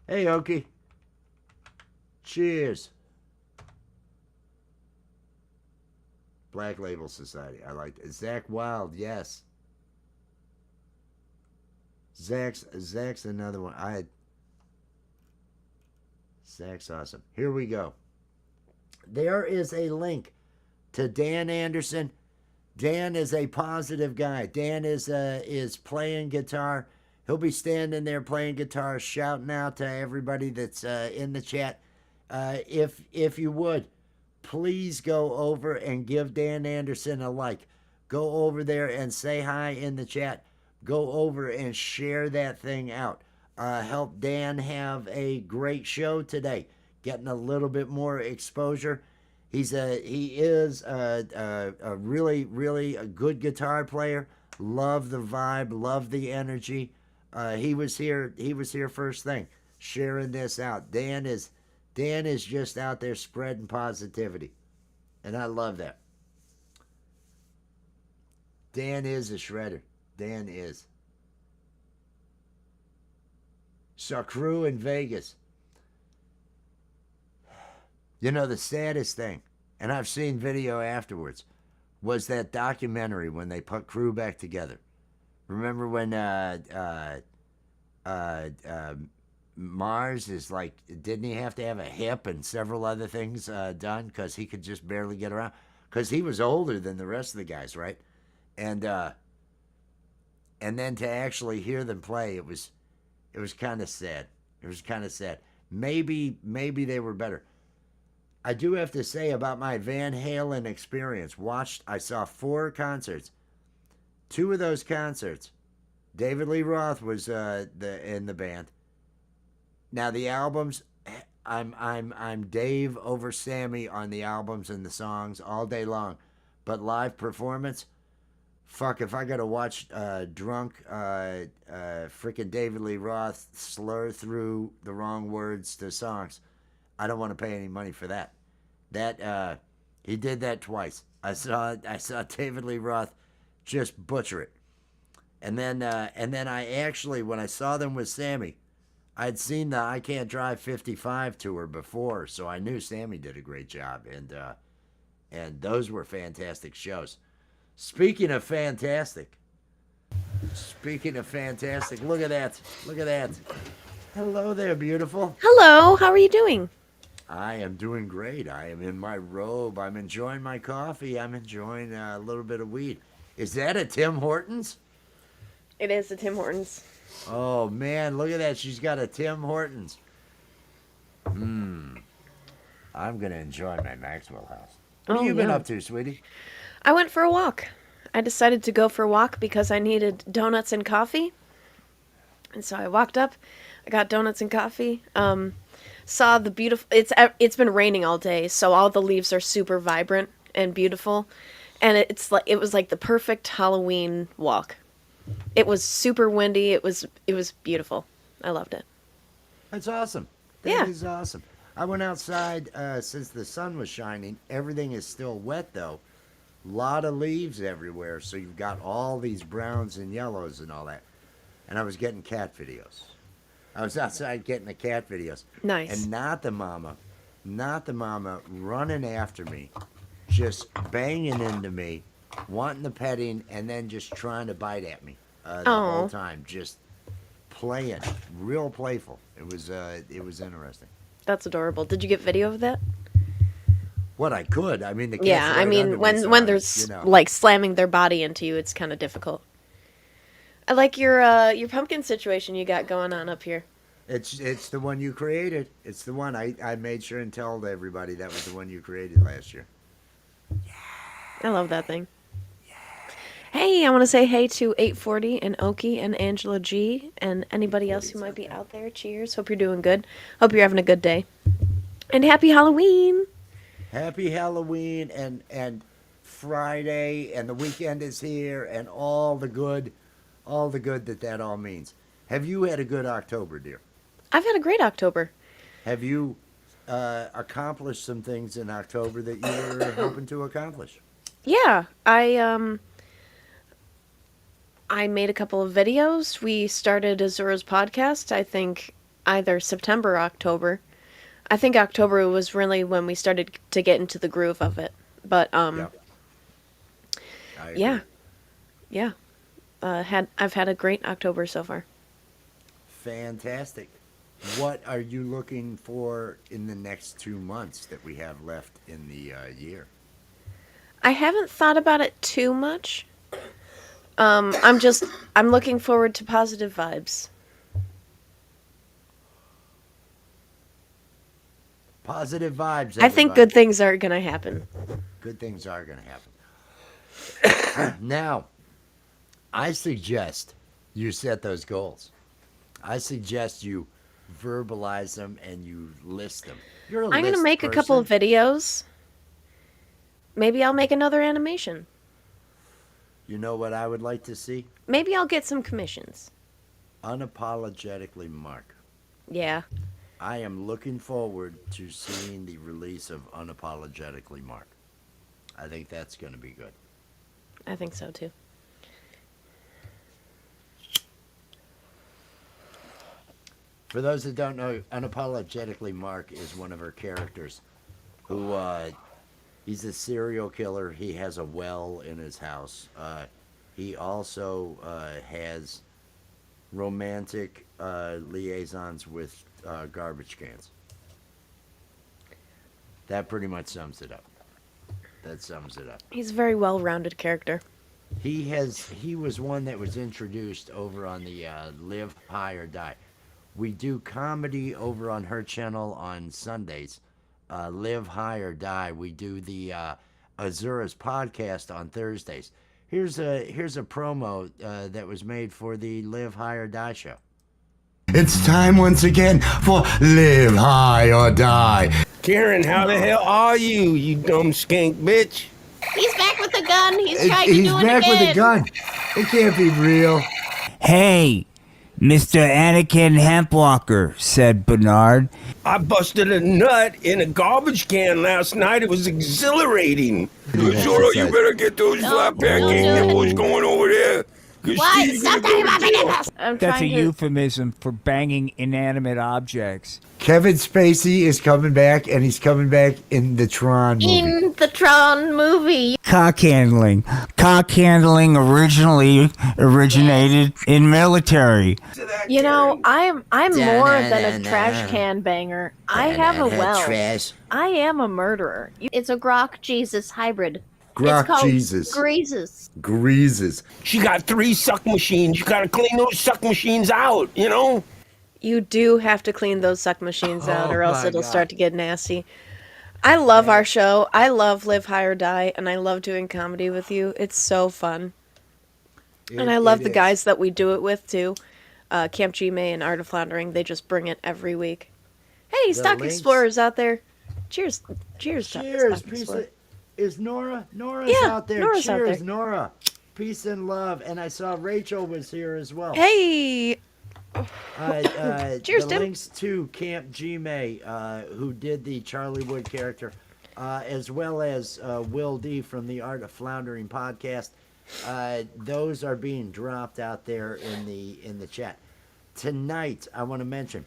Hey, Okie. Cheers. Black Label Society. I like it. Zach Wild, yes. Zach's another one. Zach's awesome. Here we go. There is a link to Dan Anderson. Dan is a positive guy. Dan is playing guitar. He'll be standing there playing guitar, shouting out to everybody that's in the chat. If you would, please go over and give Dan Anderson a like. Go over there and say hi in the chat. Go over and share that thing out. Help Dan have a great show today. Getting a little bit more exposure. He is a really, really a good guitar player. Love the vibe. Love the energy. He was here first thing, sharing this out. Dan is just out there spreading positivity, and I love that. Dan is a shredder. Dan is. Saw crew in Vegas. You know, the saddest thing, and I've seen video afterwards, was that documentary when they put crew back together. Remember when Mars is like, didn't he have to have a hip and several other things done because he could just barely get around? Because he was older than the rest of the guys, right? And then to actually hear them play, it was kind of sad. It was kind of sad. Maybe they were better. I do have to say about my Van Halen experience. I saw 4 concerts. 2 of those concerts, David Lee Roth was in the band. Now the albums, I'm Dave over Sammy on the albums and the songs all day long, but live performance, fuck, if I gotta watch drunk freaking David Lee Roth slur through the wrong words to songs, I don't want to pay any money for that. That he did that twice. I saw David Lee Roth just butcher it. And then I actually, when I saw them with Sammy, I'd seen the I Can't Drive 55 tour before, so I knew Sammy did a great job, and those were fantastic shows. Speaking of fantastic, look at that, look at that. Hello there, beautiful. Hello, how are you doing? I am doing great. I am in my robe. I'm enjoying my coffee. I'm enjoying a little bit of weed. Is that a Tim Hortons? It is the Tim Hortons. Oh man, look at that. She's got a Tim Hortons. I'm gonna enjoy my Maxwell House. What have you been up to, sweetie? I went for a walk. I decided to go for a walk because I needed donuts and coffee. And so I walked up, I got donuts and coffee. Saw the beautiful, it's been raining all day, so all the leaves are super vibrant and beautiful. And it was like the perfect Halloween walk. It was super windy. It was beautiful. I loved it. That's awesome. That is awesome. I went outside since the sun was shining. Everything is still wet though. A lot of leaves everywhere, so you've got all these browns and yellows and all that. And I was getting cat videos. I was outside getting the cat videos. Nice. And not the mama running after me, just banging into me, wanting the petting, and then just trying to bite at me the whole time, just playing, real playful. It was interesting. That's adorable. Did you get video of that? What I could. I mean, the cat's Yeah, I right mean, under me, when so when I- there's you know. like slamming their body into you, it's kind of difficult. I like your pumpkin situation you got going on up here. It's the one you created. It's the one I made sure and told everybody that was the one you created last year. I love that thing. Hey, I want to say hey to 840 and Oki and Angela G and anybody else who might be out there. Cheers. Hope you're doing good. Hope you're having a good day. And happy Halloween. Happy Halloween and Friday and the weekend is here and all the good that all means. Have you had a good October, dear? I've had a great October. Have you accomplished some things in October that you were hoping to accomplish? Yeah, I made a couple of videos. We started Azura's podcast, I think either September or October. I think October was really when we started to get into the groove of it. But Yep. I agree. yeah. I've had a great October so far. Fantastic. What are you looking for in the next 2 months that we have left in the year? I haven't thought about it too much. I'm looking forward to positive vibes. Positive vibes. I think everybody. good things are gonna happen. Good things are going to happen. Now, I suggest you set those goals. I suggest you verbalize them and you list them. You're a I'm gonna list make a couple of person. videos. Maybe I'll make another animation. You know what I would like to see? Maybe I'll get some commissions. Unapologetically Mark. Yeah. I am looking forward to seeing the release of Unapologetically Mark. I think that's going to be good. I think so too. For those that don't know, Unapologetically Mark is one of her characters who, he's a serial killer. He has a well in his house. He also has romantic liaisons with garbage cans. That pretty much sums it up. That sums it up. He's a very well-rounded character. He was one that was introduced over on the Live High or Die. We do comedy over on her channel on Sundays. Live High or Die. We do the Azura's podcast on Thursdays. Here's a promo that was made for the Live High or Die show. It's time once again for Live High or Die. Karen, how the hell are you, you dumb skank bitch? He's back with the gun. He's trying to He's do it back again. with a gun. It can't be real. Hey, Mr. Anakin Hempwalker, said Bernard. I busted a nut in a garbage can last night. It was exhilarating. Zorro, you better get those flat pancake don't do it. nipples going over there. 'Cause Why? she's Stop gonna talking go about to my jail. nipples. I'm That's a trying to. euphemism for banging inanimate objects. Kevin Spacey is coming back, and he's coming back in the Tron movie. In the Tron movie. Cock handling. Cock handling originally originated in military. You know, I'm more than a Da-na-na-na. trash can banger. I have a well. Trash. I am a murderer. It's a Grok Jesus hybrid. Grok it's called Jesus. Greases. Greases. She got 3 suck machines. You gotta clean those suck machines out, you know? You do have to clean those suck machines out, Oh or else my it'll God. start to get nasty. I love our show. I love Live High or Die, and I love doing comedy with you. It's so fun. And I love the guys that we do it with, too. Camp G May and Art of Floundering. They just bring it every week. Hey, Stock links- Explorers out there. Cheers. Cheers, Stock Cheers. Stock Peace. Explorer. Is Nora? Nora's Yeah, out there. Nora's out Cheers, there. Nora. Peace and love. And I saw Rachel was here as well. Hey! Cheers, the Tim. links to Camp G May, who did the Charlie Wood character, as well as Will D from the Art of Floundering podcast. Those are being dropped out there in the chat. Tonight, I want to mention,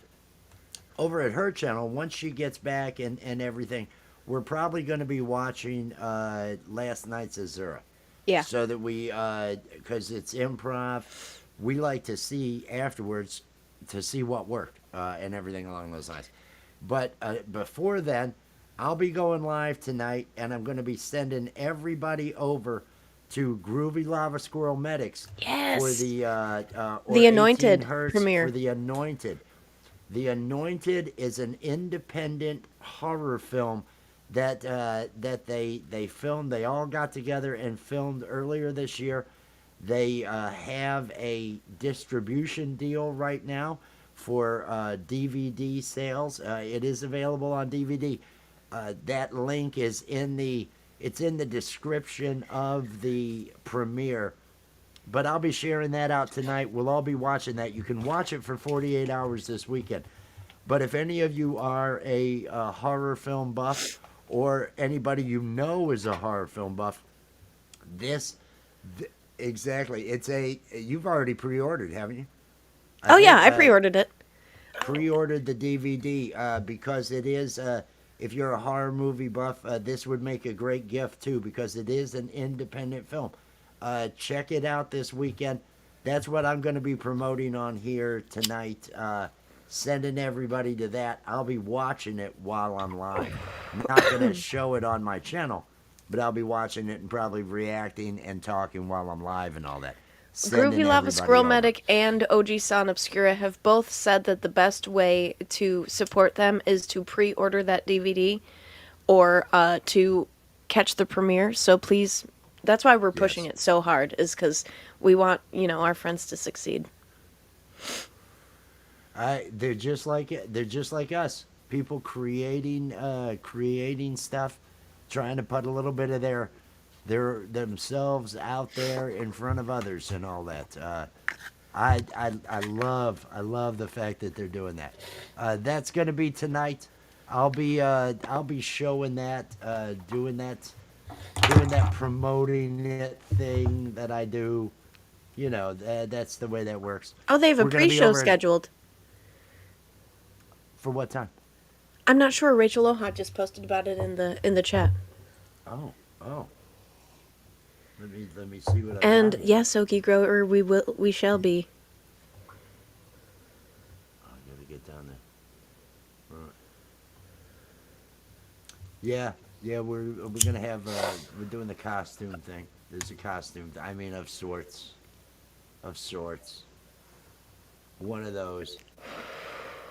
over at her channel, once she gets back and everything, we're probably going to be watching last night's Azura. Yeah. So that we, because it's improv, we like to see afterwards to see what worked and everything along those lines. But before then, I'll be going live tonight, and I'm going to be sending everybody over to Groovy Lava Squirrel Medics Yes. for the or The Anointed 18 Hertz premiere. for the Anointed. The Anointed is an independent horror film that they filmed. They all got together and filmed earlier this year. They have a distribution deal right now for DVD sales. It is available on DVD. That link is in the description of the premiere. But I'll be sharing that out tonight. We'll all be watching that. You can watch it for 48 hours this weekend. But if any of you are a horror film buff, or anybody you know is a horror film buff, exactly. You've already pre-ordered, haven't you? Oh, yeah, I pre-ordered it. Pre-ordered the DVD because it is, if you're a horror movie buff, this would make a great gift too, because it is an independent film. Check it out this weekend. That's what I'm going to be promoting on here tonight. Sending everybody to that. I'll be watching it while I'm live. I'm not going to show it on my channel, but I'll be watching it and probably reacting and talking while I'm live and all that. Sending Groovy Lava everybody Squirrel over. Medic and OG San Obscura have both said that the best way to support them is to pre-order that DVD or to catch the premiere. So please, that's why we're pushing it so hard, is because we want, our friends to succeed. They're just like us. People creating stuff, trying to put a little bit of their themselves out there in front of others and all that. I love the fact that they're doing that. That's going to be tonight. I'll be showing that, doing that, promoting it thing that I do. That's the way that works. Oh, they have a We're gonna be pre-show over at- scheduled. For what time? I'm not sure. Rachel Oha just posted about it in the chat. Oh. Let me see what. And I've got. yes, Okie Grower, we shall be. I gotta get down there. Right. Yeah, we're gonna have we're doing the costume thing. There's a costume. I mean, of sorts. One of those.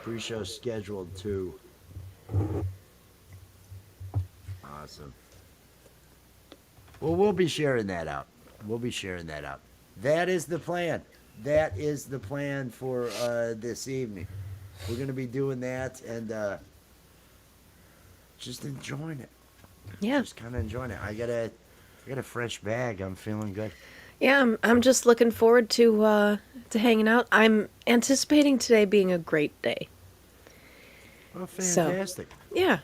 Pre-show scheduled too. Awesome. Well, we'll be sharing that out. That is the plan. For this evening. We're going to be doing that and just enjoying it. Yeah. Just kind of enjoying it. I got a fresh bag. I'm feeling good. Yeah, I'm just looking forward to hanging out. I'm anticipating today being a great day. Oh, So- fantastic. Yeah.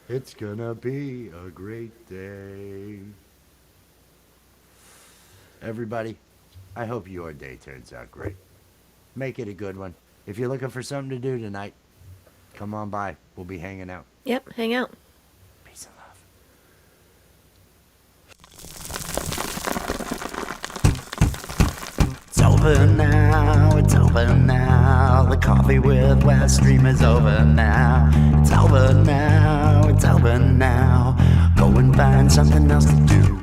It's gonna be a great day. Everybody, I hope your day turns out great. Make it a good one. If you're looking for something to do tonight, come on by. We'll be hanging out. Yep, hang out. Peace and love. It's over now, it's over now. The Coffee with Wes stream is over now. It's over now, it's over now. Go and find something else to do.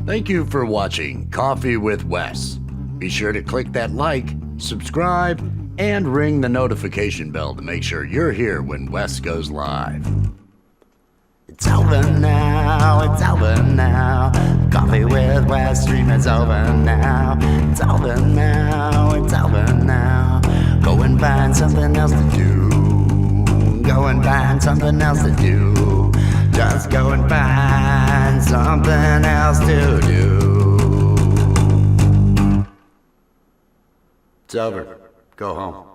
Thank you for watching Coffee with Wes. Be sure to click that like, subscribe, and ring the notification bell to make sure you're here when Wes goes live. It's over now, it's over now. Coffee with Wes stream is over now. It's over now, it's over now. Go and find something else to do. Go and find something else to do. Just go and find something else to do. It's over. Go home.